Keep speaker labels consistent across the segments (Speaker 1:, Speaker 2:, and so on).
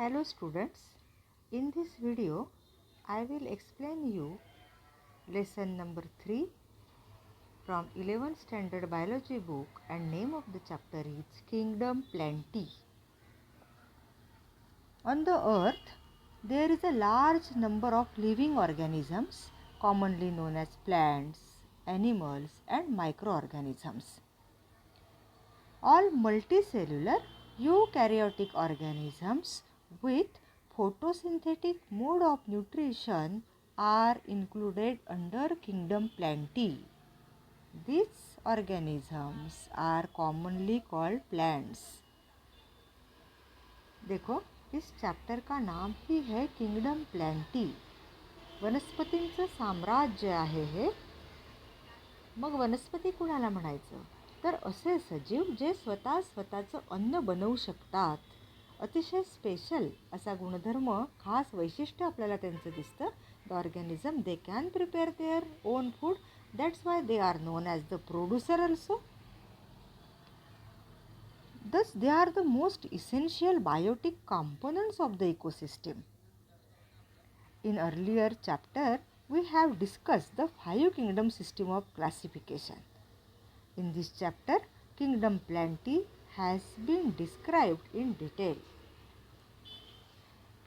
Speaker 1: Hello students, in this video I will explain you lesson number 3 from 11th standard biology book, and name of the chapter is Kingdom Plenty. On the earth there is a large number of living organisms commonly known as plants, animals and microorganisms. All multicellular eukaryotic organisms with photosynthetic mode of nutrition are included under Kingdom Plenty. These organisms are commonly called plants. देखो, इस chapter का नाम ही है kingdom plenty. वनस्पतींचं साम्राज्य आहे हे. मग वनस्पती कुणाला म्हणायचं? तर असे सजीव जे स्वतःचं अन्न बनवू शकतात. अतिशय स्पेशल असा गुणधर्म, खास वैशिष्ट्य आपल्याला त्यांचं दिसतं. The organism they can prepare their own food, that's why they are known as the producer also. Thus, they are the most essential biotic components of the ecosystem. In earlier chapter, we have discussed the 5 kingdom system of classification. In this chapter, Kingdom Plenty has been described in detail.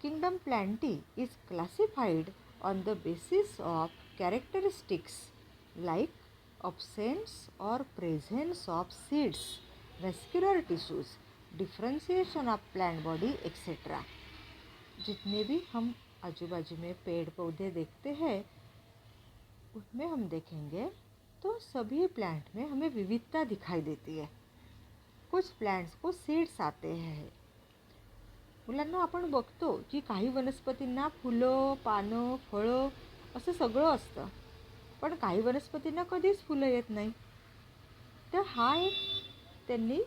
Speaker 1: Kingdom Plenty is classified on the basis of characteristics like absence or presence of seeds, vascular tissues, differentiation of plant body, etc. जितने भी हम आजू बाजू में पेड़ पौधे देखते हैं उसमें हम देखेंगे तो सभी प्लांट में हमें विविधता दिखाई देती है. कुछ प्लांट्स को सीड्स आते हैं. मुलांना आपण बघतो की काही वनस्पतींना फुलं, पानं, फळं असं सगळं असतं, पण काही वनस्पतींना कधीच फुलं येत नाही. तर हा एक त्यांनी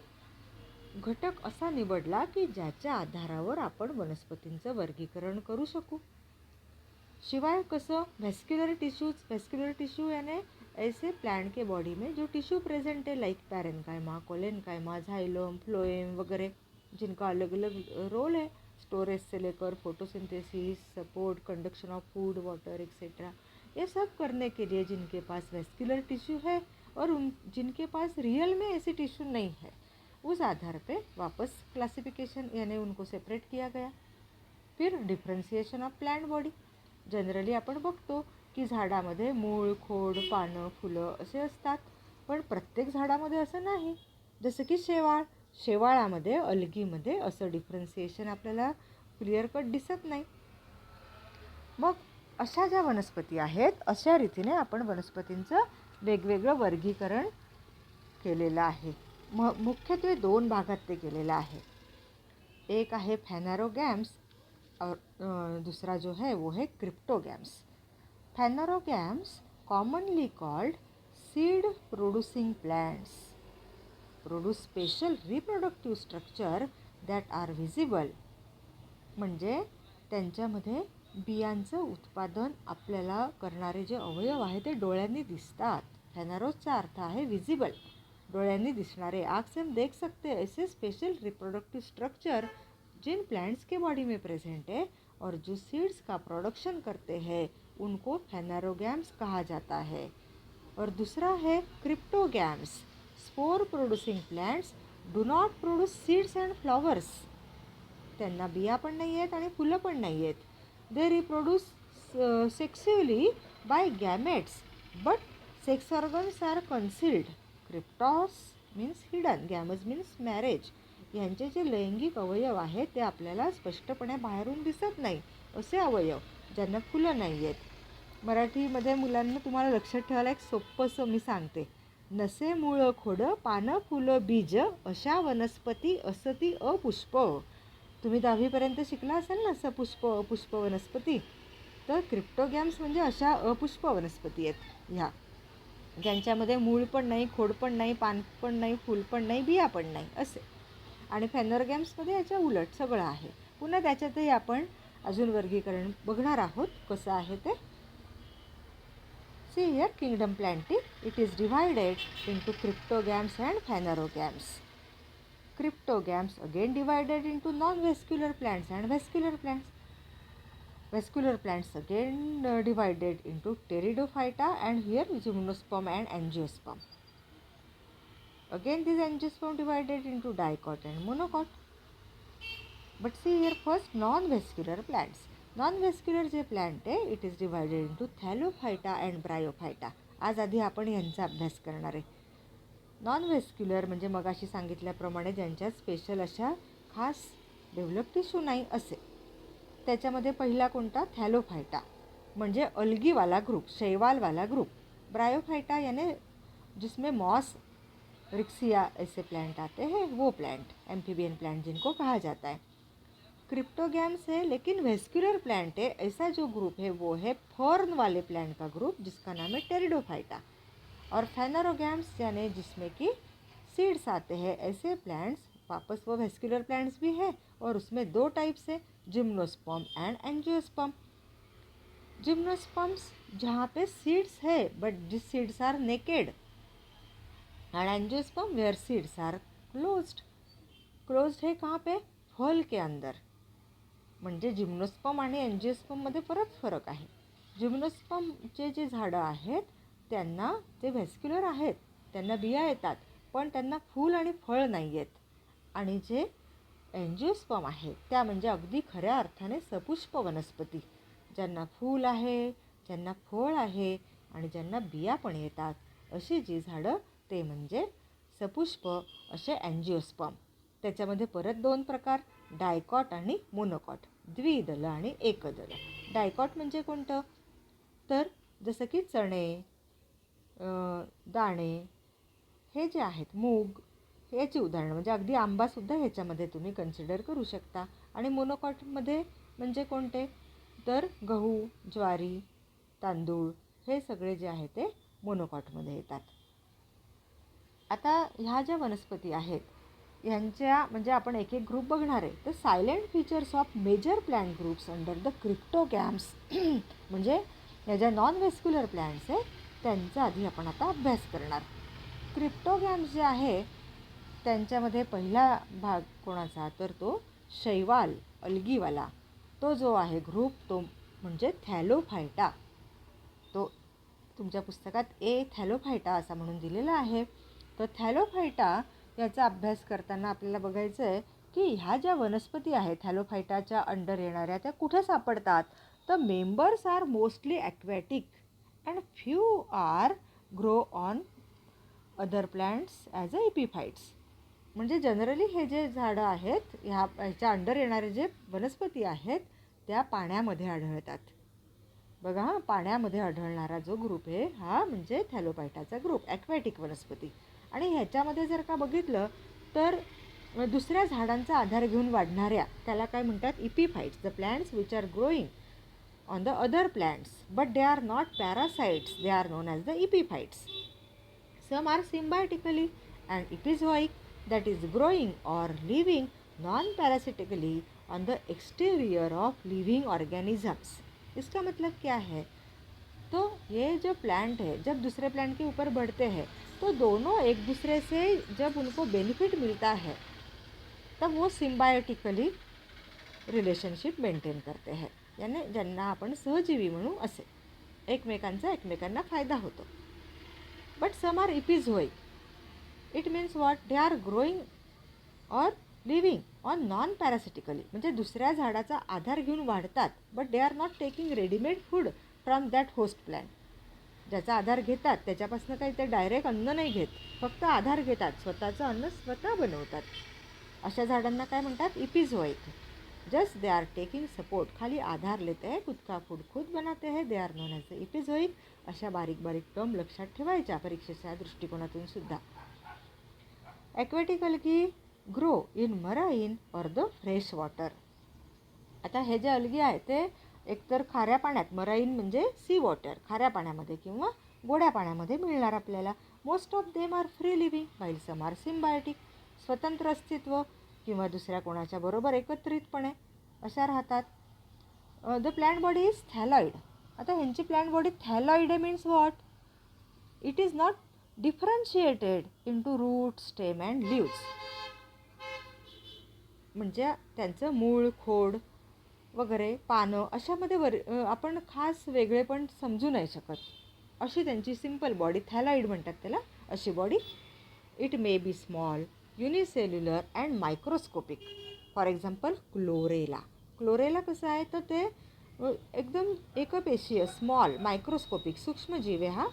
Speaker 1: घटक असा निवडला की ज्याच्या आधारावर आपण वनस्पतींचं वर्गीकरण करू शकू. शिवाय कसं वैस्कुलर टिश्यू यानी ऐसे प्लांट के बॉडी में जो टिश्यू प्रेजेंट है like parenchyma, collenchyma, xylem, phloem वगैरह, जिनका अलग अलग रोल है स्टोरेज से लेकर photosynthesis, support, conduction of food, water etcetera. ये सब करने के लिए जिनके पास वैस्कुलर टिश्यू है और जिनके पास रियल में ऐसे टिश्यू नहीं है, उस आधार पे वापस क्लासिफिकेशन यानी उनको सेपरेट किया गया. फिर differentiation of plant body. Generally आपण बघतो की झाडामध्ये मूळ, खोड, पानं, फुलं असे असतात, पण प्रत्येक झाडामध्ये असं नाही. जसं की शेवाळामध्ये, अलगीमध्ये असं डिफरेंशिएशन आपल्याला क्लिअर कट दिसत नाही. मग अशा ज्या वनस्पती आहेत अशा रीतीने आपण वनस्पतींचं वेगवेगळं वर्गीकरण केलेलं आहे. मुख्यत्वे 2 भागात ते केलेलं आहे. एक आहे फॅनॅरोगॅम्स और दूसरा जो है वो है cryptogams. फैनरोगैम्स commonly called seed producing plants produce special reproductive structure that are visible. म्हणजे त्यांच्यामध्ये बियांचं उत्पादन आपल्याला करणारे जे अवयव आहेत ते डोळ्यांनी दिसतात. फॅनरोजचा अर्थ आहे विजिबल, डोळ्यांनी दिसणारे. आँख से हम देख सकते हैं ऐसे स्पेशल रिप्रोडक्टिव स्ट्रक्चर जिन प्लांट्स के बॉडी में प्रेजेंट है और जो सीड्स का प्रोडक्शन करते हैं उनको फैनरोगैम्स कहा जाता है. और दूसरा है cryptogams. Spore producing plants do not produce seeds and flowers. त्यांना बिया पण नाही आहेत आणि फुलं पण नाही आहेत. They reproduce sexually by gametes but sex organs are concealed. Cryptos means hidden, gamos means marriage. यांचे जे लैंगिक अवयव आहेत ते आपल्याला स्पष्टपणे बाहेरून दिसत नाही, असे अवयव ज्यांना फुलं नाही आहेत. मराठीमध्ये मुलांना तुम्हाला लक्षात ठेवायला एक सोप्पंसं मी सांगते. नसे मुळं खोडं, पानं फुलं बीज, अशा वनस्पती असती अपुष्प. तुम्ही 10वीपर्यंत शिकला असाल ना सपुष्प अपुष्प वनस्पती. तर क्रिप्टोगॅम्स म्हणजे अशा अपुष्प वनस्पती आहेत ह्या, ज्यांच्यामध्ये मूळ पण नाही, खोड पण नाही, पान पण नाही, फूल पण नाही, बिया पण नाही असे. आणि फॅनरोगॅम्समध्ये याच्या उलट सगळं आहे. पुन्हा त्याच्यातही आपण अजून वर्गीकरण बघणार आहोत कसं आहे ते. See here kingdom Plantae, it is divided into cryptogams and phanerogams. Cryptogams again divided into non-vascular plants and vascular plants. Vascular plants again divided into Pteridophyta and here Gymnosperm and Angiosperm. Again these Angiosperm divided into dicot and monocot. But see here first non-vascular plants. Non-vascular जे plant आहे it is divided into Thallophyta and Bryophyta. आज आधी आपण यांचा अभ्यास करणार आहे. Non व्हेस्क्युलर म्हणजे मगाशी सांगितल्याप्रमाणे ज्यांच्यात स्पेशल अशा खास डेव्हलप टिश्यू नाही असे. त्याच्यामध्ये पहिला कोणता थॅलोफायटा म्हणजे अल्गीवाला ग्रुप, शैवालवाला ग्रुप. ब्रायोफायटा यानी जिसमें मॉस रिक्सिया ऐसे प्लांट आते हैं वो प्लांट, एम्फीबियन प्लांट जिनको कहा जाता है. क्रिप्टोगैम्स है लेकिन वेस्क्यूलर प्लांट है. ऐसा जो ग्रुप है वो है फॉर्न वाले प्लांट का ग्रुप जिसका नाम है टेरिडोफाइटा. और फेनरोगैम्स यानी जिसमें कि सीड्स आते हैं ऐसे प्लांट्स वापस वो वेस्क्यूलर प्लांट्स भी है और उसमें दो टाइप्स है, जिम्नोस्पर्म एंड एंजियोस्पर्म. जिम्नोस्पर्म्स जहाँ पे सीड्स है but this seeds are naked and angiosperm where seeds are closed. Closed है कहाँ पे, फॉल के अंदर. म्हणजे जिम्नोस्पर्म आणि एंजियोस्पर्ममध्ये परत फरक आहे. जिम्नोस्पर्मचे जे झाडं आहेत त्यांना ते व्हेस्क्युलर आहेत, त्यांना बिया येतात पण त्यांना फूल आणि फळ नाही आहेत. आणि जे एंजियोस्पर्म आहेत त्या म्हणजे अगदी खऱ्या अर्थाने सपुष्प वनस्पती, ज्यांना फूल आहे, ज्यांना फळ आहे आणि ज्यांना बिया पण येतात अशी जी झाडं ते म्हणजे सपुष्प असे एंजियोस्पर्म. त्याच्यामध्ये परत दोन प्रकार, डायकॉट आणि मोनोकॉट, द्विदल आणि एकदल. डायकॉट म्हणजे कोणतं तर जसं की चणे, दाणे हे जे आहेत, मूग ह्याची उदाहरणं म्हणजे अगदी आंबासुद्धा ह्याच्यामध्ये तुम्ही कन्सिडर करू शकता. आणि मोनोकॉटमध्ये म्हणजे कोणते तर गहू, ज्वारी, तांदूळ हे सगळे जे आहे ते मोनोकॉटमध्ये येतात. आता ह्या ज्या वनस्पती आहेत ह्यांच्या म्हणजे आपण एक एक ग्रुप बघणार आहे. तर salient features of major plant groups under the cryptogams म्हणजे या ज्या नॉन व्हेस्क्युलर प्लांट्स आहे त्यांचा आधी आपण आता अभ्यास करणार. क्रिप्टोगॅम्स जे आहे त्यांच्यामध्ये पहिला भाग कोणाचा तर तो शैवाल अल्गीवाला तो जो आहे ग्रुप तो म्हणजे थॅलोफायटा. तो तुमच्या पुस्तकात थॅलोफायटा असा म्हणून दिलेला आहे. तर थॅलोफायटा याचा अभ्यास करताना आपल्याला बघायचं आहे की ह्या ज्या वनस्पती आहेत थॅलोफायटाच्या अंडर येणाऱ्या त्या कुठे सापडतात. तर members are mostly aquatic and few are grow on other plants as a epiphytes. म्हणजे जनरली हे जे झाडं आहेत ह्याच्या अंडर येणारे जे वनस्पती आहेत त्या पाण्यामध्ये आढळतात. बघा हां, पाण्यामध्ये आढळणारा जो ग्रुप आहे हा म्हणजे थॅलोफायटाचा ग्रुप, ॲक्वॅटिक वनस्पती. आणि ह्याच्यामध्ये जर का बघितलं तर दुसऱ्या झाडांचा आधार घेऊन वाढणाऱ्या त्याला काय म्हणतात, epiphytes. The plants which are growing on the other plants but they are not parasites, they are known as the epiphytes. Some are symbiotically and epizoic that is growing or living non-parasitically on the exterior of living organisms. इसका मतलब क्या है, तो ये जो plant है जब दूसरे प्लांट के ऊपर बढ़ते हैं तो दोनों एक दूसरे से जब उनको बेनिफिट मिलता है तब वो सिम्बायोटिकली रिलेशनशिप मेंटेन करते हैं. यानी ज्यांना आपण सहजीवी म्हणू असे एकमेकांचा एकमेकांना फायदा होतो. But some are epizoic. It means what, they are growing or living on non parasitically म्हणजे दुसऱ्या झाडाचा आधार घेऊन वाढतात but they are not taking readymade food from that host plant. ज्याचा आधार घेतात त्याच्यापासून काही ते डायरेक्ट अन्न नाही घेत, फक्त आधार घेतात, स्वतःचं अन्न स्वतः बनवतात. अशा झाडांना काय म्हणतात, epizoic. Just they are taking support, खाली आधार लेते हैं, खुद का फूड खुद बनाते हैं, they are known as the epizoic. अशा बारीक बारीक टर्म लक्षात ठेवायच्या परीक्षेच्या दृष्टिकोनातून सुद्धा. Aquatic algae grow in marine or the fresh water. आता हे जे अल्गी आहे ते एकतर खाऱ्या पाण्यात, मराईन म्हणजे सी वॉटर, खाऱ्या पाण्यामध्ये किंवा गोड्या पाण्यामध्ये मिळणार आपल्याला. Most of them are free living while some are symbiotic. स्वतंत्र अस्तित्व किंवा दुसऱ्या कोणाच्या बरोबर एकत्रितपणे अशा राहतात. The plant body is thalloid. आता ह्यांची plant body thalloid means what, it is not differentiated into root, stem and leaves. म्हणजे त्यांचं मूळ, खोड वगैरे पानं अशामध्ये आपण खास वेगळे पण समजू नाही शकत. अशी त्यांची सिंपल बॉडी, थॅलाइड म्हणतात त्याला, अशी body. It may be small, unicellular and microscopic. For example chlorella. Chlorella कसं आहे तर ते एकदम एकपेशीय, स्मॉल, मायक्रोस्कोपिक, सूक्ष्मजीव आहे हा.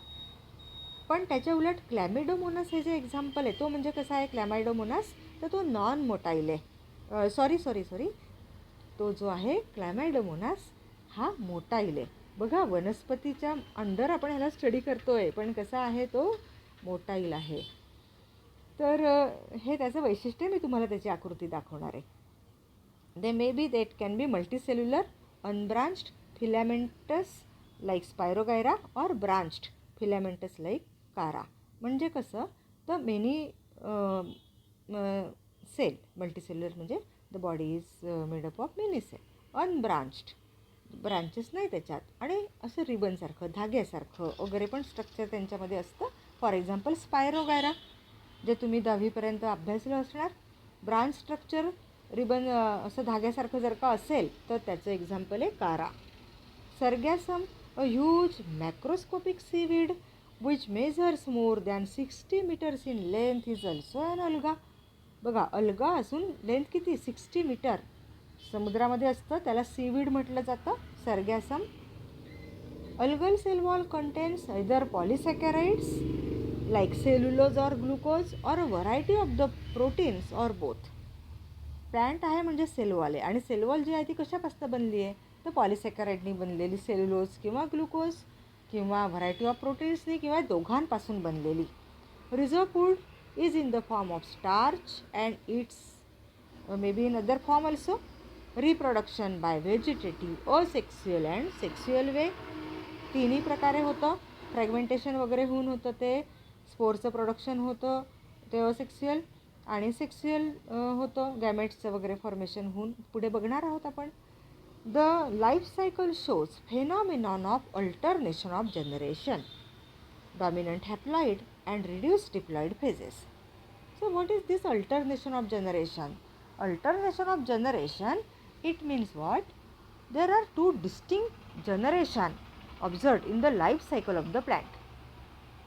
Speaker 1: पण त्याच्या उलट क्लॅमिडोमोनास हे जे एक्झाम्पल आहे तो म्हणजे कसा आहे क्लॅमायडोमोनास, तर तो नॉन मोटाईल आहे. सॉरी तो जो आहे क्लॅमायडोमोनास हा मोटाईल आहे. बघा वनस्पतीच्या अंडर आपण ह्याला स्टडी करतोय, पण कसा आहे तो मोटाईल आहे. तर हे त्याचं वैशिष्ट्य, मी तुम्हाला त्याची आकृती दाखवणार आहे. दे may be that can be multicellular, unbranched, filamentous like Spirogyra और ब्रांच्ड फिलॅमेंटस लाईक कारा. म्हणजे कसं तर मेनी सेल, मल्टीसेल्युलर म्हणजे the body is made up of many cell. Unbranched, branches नाही त्याच्यात, आणि असं रिबनसारखं, धाग्यासारखं वगैरे पण स्ट्रक्चर त्यांच्यामध्ये असतं. फॉर एक्झाम्पल स्पायरोगायरा, जे तुम्ही 10वीपर्यंत अभ्यासलं असणार. ब्रांच स्ट्रक्चर, रिबन असं धाग्यासारखं जर का असेल तर त्याचं एक्झाम्पल आहे Chara. Sargassum, a huge macroscopic seaweed which measures more than 60 metres in length is also an alga. बघा अल्गा असून लेंथ किती, 60 मीटर समुद्रामध्ये असतं, त्याला सीवीड म्हटलं जातं, Sargassum. Algal cell wall contains either polysaccharides like cellulose or glucose or a variety of the proteins or both. Plant आहे म्हणजे सेलवॉल आहे, आणि सेलवॉल जी आहे ती कशापासून बनली आहे तर पॉलिसॅकॅराइडनी बनलेली, सेल्युलोज किंवा ग्लुकोज किंवा व्हरायटी ऑफ प्रोटीन्सनी किंवा दोघांपासून बनलेली. Reserve food is in the form of starch and it's may be in other form also. Reproduction by vegetative, asexual and sexual way. तिन्ही प्रकारे होतं. फ्रॅगमेंटेशन वगैरे होऊन होतं ते, स्पोरचं प्रोडक्शन होतं ते असेक्स्युअल, आणि सेक्स्युअल होतं गॅमेट्सचं वगैरे फॉर्मेशन होऊन. पुढे बघणार आहोत आपण. The life cycle shows फेनॉमिनॉन of alternation of generation, dominant haploid and reduce diploid phases. So what is this alternation of generation? Alternation of generation, it means what? There are two distinct generation observed in the life cycle of the plant,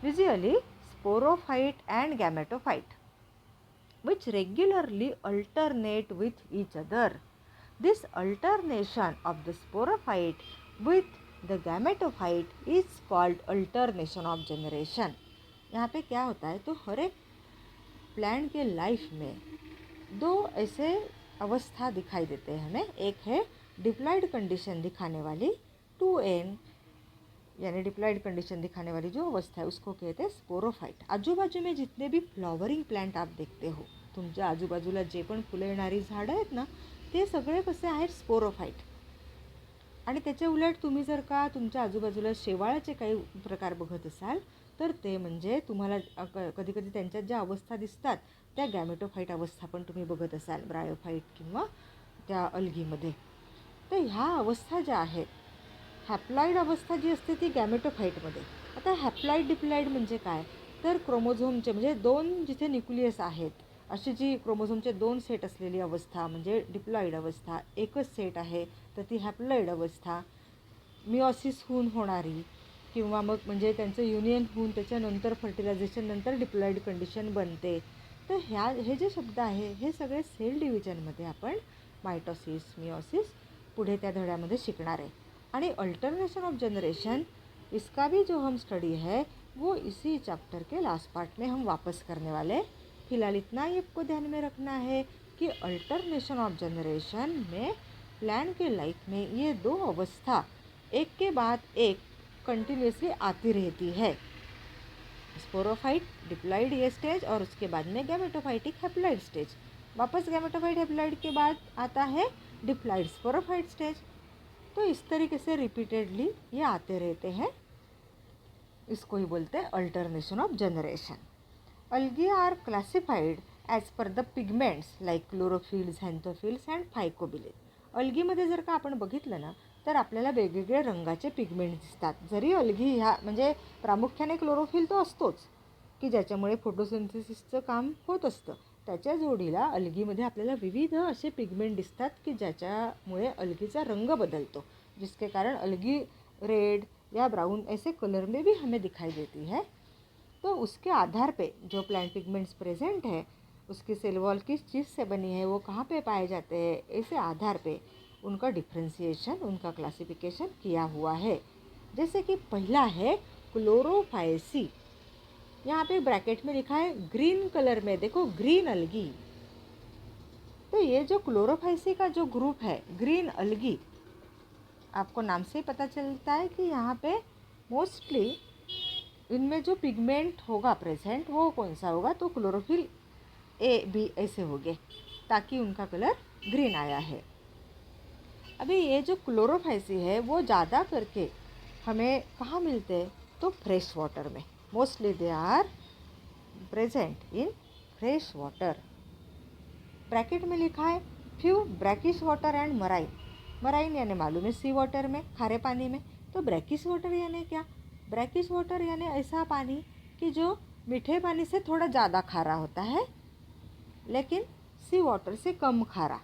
Speaker 1: visually sporophyte and gametophyte, which regularly alternate with each other. This alternation of the sporophyte with the gametophyte is called alternation of generation. यहाँ पे क्या होता है तो हर एक plant के life में दो ऐसे अवस्था दिखाई देते हैं हमें. एक है डिप्लॉइड कंडीशन दिखाने वाली 2n, यानी डिप्लॉइड कंडीशन दिखाने वाली जो अवस्था है उसको कहते हैं स्पोरोफाइट. आजू बाजू में जितने भी फ्लॉवरिंग प्लांट आप देखते हो, तुमच्या आजूबाजूला जे पण फुलं येणारी झाडं आहेत ना, ते सगळे कसे आहेत स्पोरोफाइट. आणि त्याच्या उलट तुम्ही जर का तुमच्या आजूबाजूला शेवाळाचे काही प्रकार बघत असाल तर ते म्हणजे तुम्हाला कधी कधी त्यांच्यात ज्या अवस्था दिसतात त्या गॅमेटोफाईट अवस्था पण तुम्ही बघत असाल ब्रायोफाईट किंवा त्या अल्गीमध्ये. तर ह्या अवस्था ज्या आहेत, हॅप्लॉइड अवस्था जी असते ती गॅमेटोफाईटमध्ये. आता हॅप्लॉइड डिप्लॉइड म्हणजे काय तर क्रोमोझोमचे म्हणजे दोन जिथे न्यूक्लियस आहेत अशी जी क्रोमोझोमचे दोन सेट असलेली अवस्था म्हणजे डिप्लॉइड अवस्था. एकच सेट आहे तर ती हॅप्लॉइड अवस्था. मिओसिस होऊन होणारी किंवा मग म्हणजे त्यांचं युनियन होऊन त्याच्यानंतर फर्टिलायझेशन नंतर डिप्लॉइड कंडिशन बनते. तर हे जे शब्द आहे हे सगळे सेल डिव्हिजनमध्ये आपण मायटोसिस, मिओसिस पुढे त्या धड्यामध्ये शिकणार आहे. आणि अल्टरनेशन ऑफ जनरेशन इसका भी जो हम स्टडी है वो इसी चैप्टर के लास्ट पार्ट में हम वापस करने वाले. फिलहाल इतना ही आपको ध्यान में रखना है कि अल्टरनेशन ऑफ जनरेशन में प्लांट के लाइफ में ये दो अवस्था एक के बाद एक कंटिन्यूसली आती रहती है. स्पोरोफाइट डिप्लॉइड ये स्टेज और उसके बाद में गैमेटोफाइटिक हैप्लॉइड स्टेज. वापस गैमेटोफाइट हैप्लॉइड के बाद आता है डिप्लॉइड स्पोरोफाइट स्टेज. तो इस तरीके से रिपीटेडली ये आते रहते हैं. इसको ही बोलते हैं alternation of generation. Algae are classified as per the pigments like chlorophylls, xanthophylls and phycobilin. अल्गीमध्ये जर का आपण बघितलं ना तर आपल्याला वेगवेगळ्या रंगाचे पिगमेंट दिसतात. जरी अल्गी ह्या म्हणजे प्रामुख्याने क्लोरोफिल तो असतोच की ज्याच्यामुळे फोटोसिंथेसिसचं काम होत असतं, त्याच्या जोडीला अलगीमध्ये आपल्याला विविध असे पिगमेंट दिसतात की ज्याच्यामुळे अलगीचा रंग बदलतो, जिसके कारण अलगी रेड या ब्राउन ऐसे कलर में भी हमें दिखाई देती है। तो उसके आधार पे जो प्लांट पिगमेंट्स प्रेजेंट है, उसकी सेल वॉल किस चीज़ से बनी है, वो कहाँ पे पाए जाते हैं, ऐसे आधार पे उनका डिफ्रेंसिएशन, उनका क्लासिफिकेशन किया हुआ है। जैसे कि पहला है क्लोरोफाइसी, यहाँ पे ब्रैकेट में लिखा है ग्रीन कलर में, देखो ग्रीन अलगी। तो ये जो क्लोरोफाइसी का जो ग्रुप है ग्रीन अलगी, आपको नाम से ही पता चलता है कि यहाँ पे मोस्टली इनमें जो पिगमेंट होगा प्रेजेंट वो कौन सा होगा, तो क्लोरोफिल ए बी ऐसे हो गए, ताकि उनका कलर ग्रीन आया है। अभी ये जो क्लोरोफाइसी है वो ज़्यादा करके हमें कहाँ मिलते हैं, तो फ्रेश वाटर में। Mostly they are present in fresh water. Bracket में लिखा है few brackish water end marine. Marine यानी मालूम है सी वाटर में, खारे पानी में। तो ब्रैकिश वाटर यानी क्या, ब्रैकिश वाटर यानी ऐसा पानी कि जो मीठे पानी से थोड़ा ज़्यादा खारा होता है, लेकिन सी वाटर से कम खारा,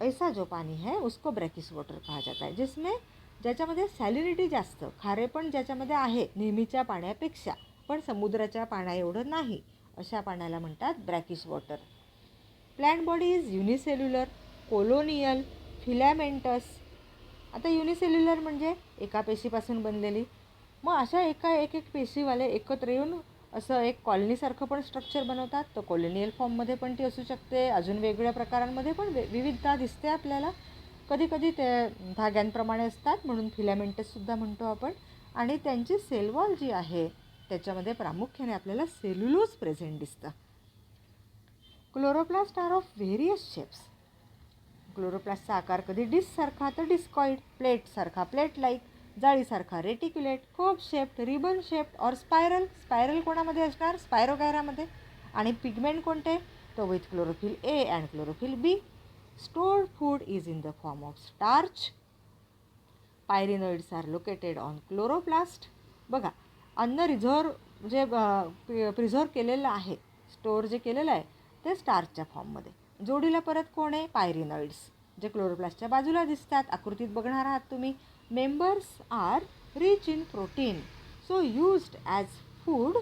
Speaker 1: ऐसा जो पानी है उसको ब्रॅकिश वॉटर कहा जाता है, जिसमें ज्याच्यामध्ये सॅलिनिटी जास्त, खारेपण ज्याच्यामध्ये आहे नेहमीच्या पाण्यापेक्षा पण समुद्राच्या पाण्या एवढं नाही, अशा पाण्याला म्हणतात brackish water. Plant body is unicellular, colonial, filamentous. आता युनिसेल्युलर म्हणजे एका पेशीपासून बनलेली, मग अशा एक पेशीवाले एकत्र येऊन असं एक कॉलनीसारखं पण स्ट्रक्चर बनवतात। तर कॉलोनियल फॉर्ममध्ये पण ती असू शकते, अजून वेगवेगळ्या प्रकारांमध्ये पण विविधता दिसते आपल्याला। कधी कधी ते धाग्यांप्रमाणे असतात म्हणून फिलॅमेंटससुद्धा म्हणतो आपण। आणि त्यांची सेल वॉल जी आहे त्याच्यामध्ये प्रामुख्याने आपल्याला सेल्युलोज प्रेझेंट दिसतं। Chloroplast are of various shapes. क्लोरोप्लास्टचा आकार कधी डिस्कसारखा तर डिस्कॉइड, प्लेटसारखा प्लेट लाईक, जाळीसारखा reticulate, cob shaped, ribbon shaped और स्पायरल। स्पायरल कोणामध्ये असणार, स्पायरोगायरामध्ये। आणि पिगमेंट कोणते, तो with chlorophyll a and chlorophyll b. Stored food is in the form of starch. Pyrenoids are located on chloroplast. बघा, अन्न रिझर्व जे प्रिझर्व केलेलं आहे, स्टोअर जे केलेलं आहे ते स्टार्चच्या फॉर्ममध्ये। जोडीला परत कोण आहे, पायरिनॉइड्स, जे क्लोरोप्लास्टच्या बाजूला दिसतात, आकृतीत बघणार आहात तुम्ही। Members are rich in protein, so used as food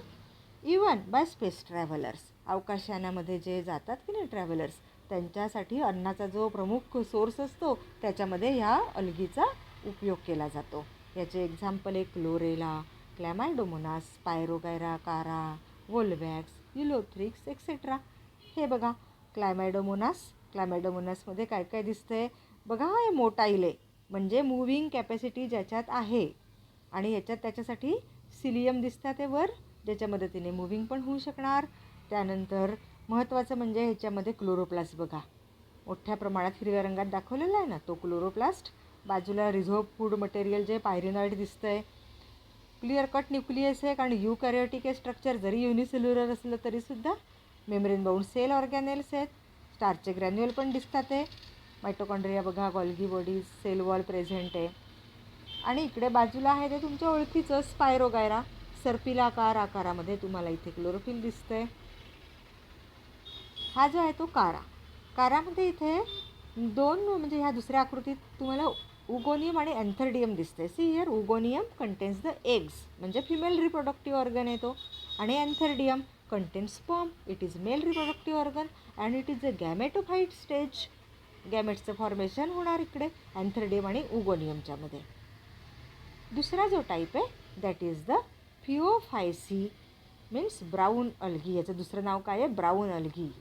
Speaker 1: even by space travellers. अवकाशयानामध्ये जे जातात की नाही ट्रॅव्हलर्स, त्यांच्यासाठी अन्नाचा जो प्रमुख सोर्स असतो त्याच्यामध्ये ह्या अलगीचा उपयोग केला जातो। याचे एक्झाम्पल आहे क्लोरेला, क्लॅमायडोमोनास, स्पायरोगायरा, कारा, वोल्वॅक्स, युलोथ्रिक्स एक्सेट्रा। हे बघा क्लॅमायडोमोनासमध्ये काय काय दिसतंय बघा, हे मोटाईले म्हणजे मूव्हिंग कॅपॅसिटी ज्याच्यात आहे, आणि याच्यात त्याच्यासाठी सिलियम दिसतात ते वर, ज्याच्या मदतीने मूव्हिंग पण होऊ शकणार। त्यानंतर महत्त्वाचं म्हणजे ह्याच्यामध्ये क्लोरोप्लास्ट बघा, मोठ्या प्रमाणात हिरव्या रंगात दाखवलेला आहे ना, तो क्लोरोप्लास्ट। बाजूला रिझर्व फूड मटेरियल जे पायरिनॉइड दिसतंय, क्लिअर कट न्यूक्लियस आहे, कारण युकॅरियोटिक हे स्ट्रक्चर जरी युनिसेल्युलर असलं तरीसुद्धा मेम्ब्रेन बाउंड सेल ऑर्गॅनेल्स आहेत। स्टार्चचे ग्रॅन्युअल पण दिसतात आहे। मायटोकॉन्ड्रिया बघा, Golgi bodies, cell wall present आहे। आणि इकडे बाजूला आहे ते तुमच्या ओळखीचं स्पायरोगायरा, सर्पिलाकार आकारामध्ये तुम्हाला इथे क्लोरोफिल दिसतंय। हा जो आहे तो कारा, कारामध्ये इथे दोन म्हणजे ह्या दुसऱ्या आकृतीत तुम्हाला उगोनियम आणि एन्थर्डियम दिसते। See here, oogonium contains the eggs, म्हणजे फिमेल रिप्रोडक्टिव्ह ऑर्गन आहे तो, आणि antheridium contains sperm, it is male reproductive organ and it is a gametophyte stage. गॅमेट्सचं फॉर्मेशन होणार इकडे एन्थर्डियम आणि उगोनियमच्या मध्ये। दुसरा जो टाईप आहे that is the Phaeophyceae, means brown algae. याचं दुसरं नाव काय आहे, ब्राऊन अलगी।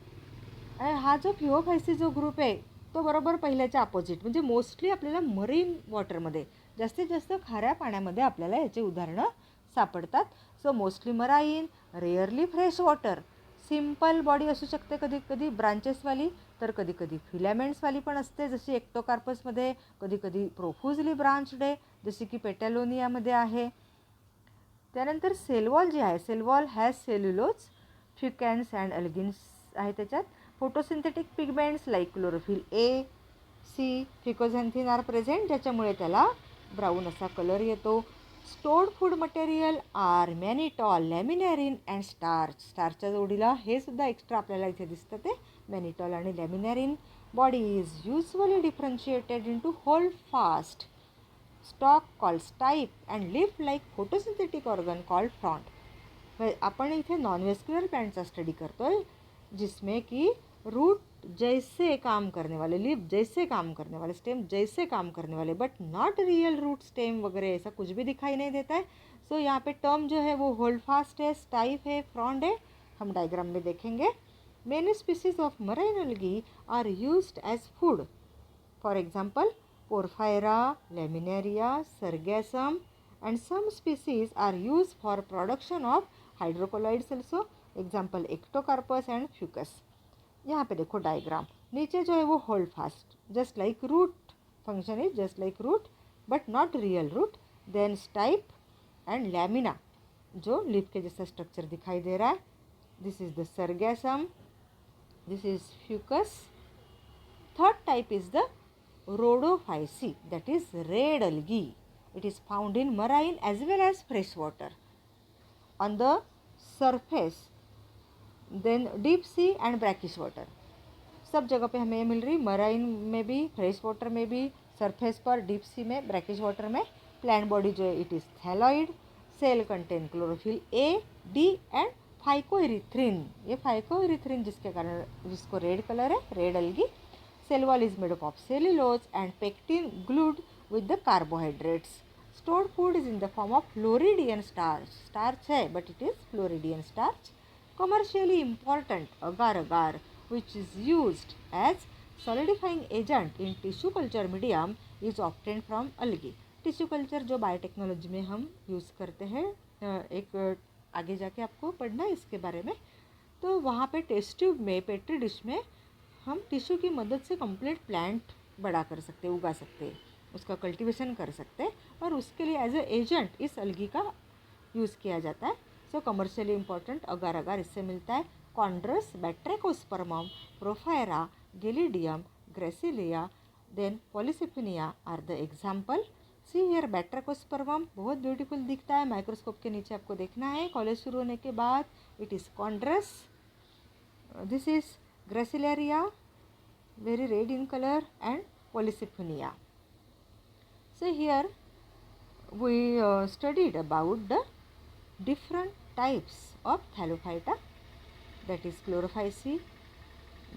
Speaker 1: हा जो फिओफायसी जो ग्रुप आहे तो बरोबर पहिल्याच्या अपोजिट, म्हणजे मोस्टली आपल्याला मरीन वॉटरमध्ये, जास्तीत जास्त खाऱ्या पाण्यामध्ये आपल्याला याचे उदाहरणं सापडतात। So mostly marine, rarely fresh water, simple body असू शकते, कधी कधी ब्रांचेसवाली, तर कधी कधी फिलॅमेंट्सवाली पण असते, जशी एक्टोकार्पसमध्ये, कधी कधी प्रोफ्युजली ब्रांच्ड आहे, जशी की पेटॅलोनियामध्ये आहे। त्यानंतर सेलवॉल जी आहे, cell wall has cellulose, fucans and algins आहे त्याच्यात। Photosynthetic pigments like chlorophyll a, c, fucoxanthin are present, ज्याच्यामुळे त्याला ब्राऊन असा कलर येतो। Stored food material are mannitol, laminarin and starch. स्टार्चच्या जोडीला हे सुद्धा एक्स्ट्रा आपल्याला इथे दिसतं ते मॅनिटॉल आणि laminarin. Body is usually differentiated into holdfast stalk called stipe and leaf like photosynthetic organ called frond. आपण इथे नॉन वेस्क्युलर प्लांटचा स्टडी करतोय जिसमें कि रूट जैसे काम करने वाले, लीफ जैसे काम करने वाले, स्टेम जैसे काम करने वाले, but not real root stem वगैरह ऐसा कुछ भी दिखाई नहीं देता है. सो यहाँ पे टर्म जो है वो होल्ड फास्ट है, स्टाइफ है, फ्रॉन्ड है, हम डायग्राम में देखेंगे. Many species of marine algae are used as food. For example Porphyra, Laminaria, Sargassum and some species are used for production of hydrocolloids also. Example Ectocarpus and Fucus. यहाँ पे देखो diagram, नीचे जो है वो holdfast just like root, function is just like root but not real root. Then stipe and lamina जो leaf के जैसा स्ट्रक्चर दिखाई दे रहा है. This is the Sargassum, this is Fucus. Third type is the rhodophysi, that is red algae. It is found in marine as well as fresh water. On the surface, then deep sea and brackish water. सब जगह पे हमें mill रही, marine में भी, fresh water में भी, surface पर, deep sea में, brackish water में. प्लांट बॉडी जो है it is thalloid. Cell contain chlorophyll a, d and phycoerythrin. ये फाइकोइरिथ्रिन जिसके कारण जिसको रेड कलर है, red algae. Cell wall is made up of cellulose and pectin glued with the carbohydrates. Stored food is in the form of Floridian starch. Starch है but it is Floridian starch. Commercially important agar-agar which is used as solidifying agent in tissue culture medium is obtained from algae. Tissue culture जो biotechnology में हम use करते हैं, एक आगे जाके आपको पढ़ना है इसके बारे में. तो वहाँ पे टेस्ट ट्यूब में, पेट्री डिश में हम टिश्यू की मदद से कंप्लीट प्लांट बड़ा कर सकते हैं, उगा सकते हैं, उसका कल्टीवेशन कर सकते हैं और उसके लिए एज ए एजेंट इस अलगी का यूज़ किया जाता है. So commercially important agar agar इससे मिलता है. Chondrus, Batrachospermum, Porphyra, Gelidium, Gracilaria, then Polysiphonia are the example. See here Batrachospermum बहुत ब्यूटीफुल दिखता है, माइक्रोस्कोप के नीचे आपको देखना है कॉलेज शुरू होने के बाद. It is Chondrus. This is Gracilaria, very red in color, and Polycyphinia. So here we studied about the different types of Thallophyta, that is Chlorophysi,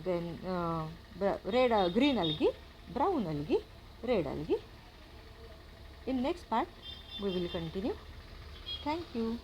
Speaker 1: then green algae, brown algae, red algae. In next part we will continue. Thank you.